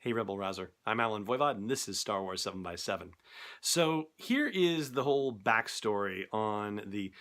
Hey Rebel Rouser, I'm Alan Voivod, and this is Star Wars 7x7. So here is the whole backstory on the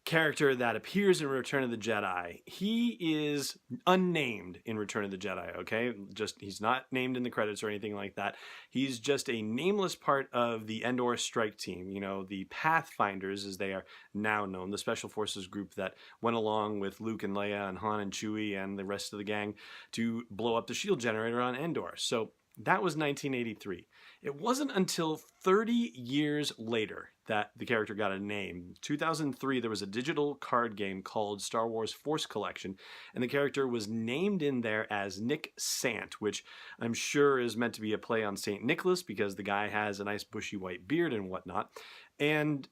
character that appears in Return of the Jedi. He is unnamed in Return of the Jedi, okay? He's not named in the credits or anything like that. He's just a nameless part of the Endor strike team, the Pathfinders as they are now known, the special forces group that went along with Luke and Leia and Han and Chewie and the rest of the gang to blow up the shield generator on Endor. So that was 1983. It wasn't until 30 years later that the character got a name. 2003, there was a digital card game called Star Wars Force Collection, and the character was named in there as Nick Sant, which I'm sure is meant to be a play on St. Nicholas because the guy has a nice bushy white beard and whatnot. And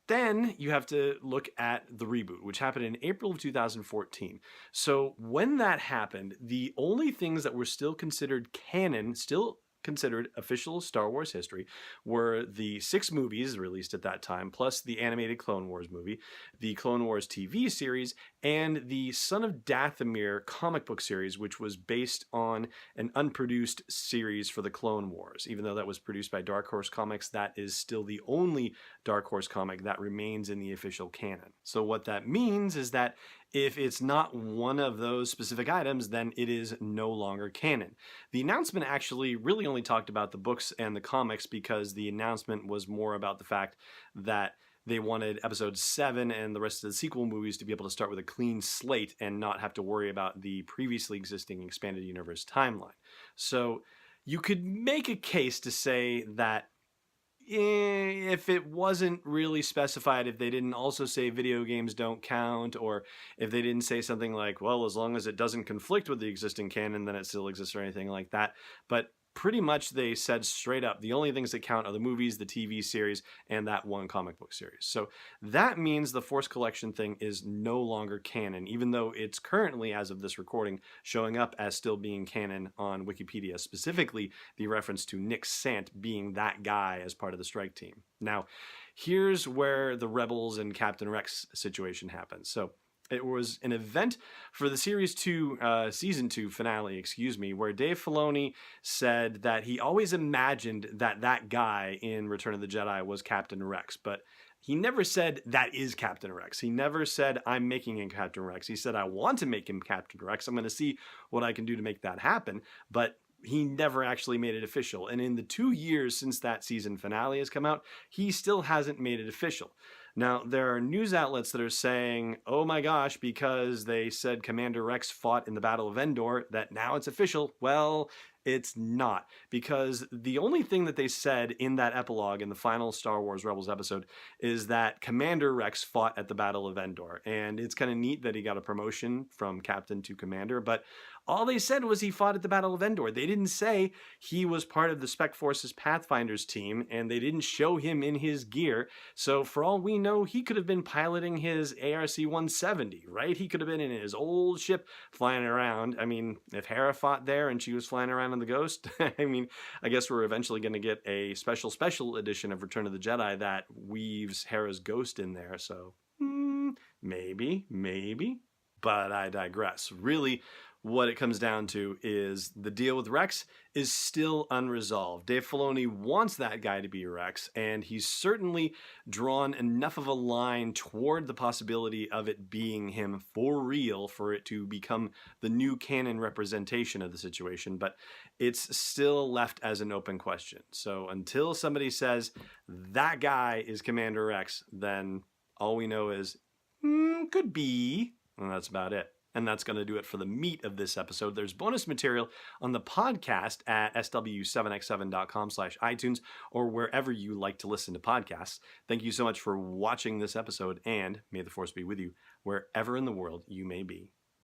then you have to look at the reboot, which happened in April of 2014. So when that happened, the only things that were still considered canon, still considered official Star Wars history, were the 6 movies released at that time, plus the animated Clone Wars movie, the Clone Wars TV series, and the Son of Dathomir comic book series, which was based on an unproduced series for the Clone Wars. Even though that was produced by Dark Horse Comics, that is still the only Dark Horse comic that remains in the official canon. So what that means is that if it's not one of those specific items, then it is no longer canon. The announcement actually really only talked about the books and the comics because the announcement was more about the fact that they wanted episode 7 and the rest of the sequel movies to be able to start with a clean slate and not have to worry about the previously existing expanded universe timeline. So you could make a case to say that if it wasn't really specified, if they didn't also say video games don't count, or if they didn't say something like, well, as long as it doesn't conflict with the existing canon, then it still exists or anything like that. But pretty much they said straight up, the only things that count are the movies, the TV series, and that one comic book series. So that means the Force Collection thing is no longer canon, even though it's currently, as of this recording, showing up as still being canon on Wikipedia, specifically the reference to Nick Sant being that guy as part of the strike team. Now, here's where the Rebels and Captain Rex situation happens. So it was an event for the Series 2, Season 2 finale, where Dave Filoni said that he always imagined that that guy in Return of the Jedi was Captain Rex, but he never said that is Captain Rex. He never said, I'm making him Captain Rex. He said, I want to make him Captain Rex. I'm going to see what I can do to make that happen, but he never actually made it official. And in the 2 years since that season finale has come out, he still hasn't made it official. Now, there are news outlets that are saying, oh my gosh, because they said Commander Rex fought in the Battle of Endor, that now it's official. Well, it's not, because the only thing that they said in that epilogue in the final Star Wars Rebels episode is that Commander Rex fought at the Battle of Endor. And it's kind of neat that he got a promotion from captain to commander, but all they said was he fought at the Battle of Endor. They didn't say he was part of the Spec Forces Pathfinders team, and they didn't show him in his gear. So for all we know, he could have been piloting his ARC-170, right? He could have been in his old ship flying around. I mean, if Hera fought there and she was flying around in the Ghost, I guess we're eventually going to get a special edition of Return of the Jedi that weaves Hera's Ghost in there. So maybe. But I digress. Really, what it comes down to is the deal with Rex is still unresolved. Dave Filoni wants that guy to be Rex, and he's certainly drawn enough of a line toward the possibility of it being him for real for it to become the new canon representation of the situation, but it's still left as an open question. So until somebody says that guy is Commander Rex, then all we know is could be, and that's about it. And that's going to do it for the meat of this episode. There's bonus material on the podcast at sw7x7.com/iTunes or wherever you like to listen to podcasts. Thank you so much for watching this episode, and may the Force be with you wherever in the world you may be.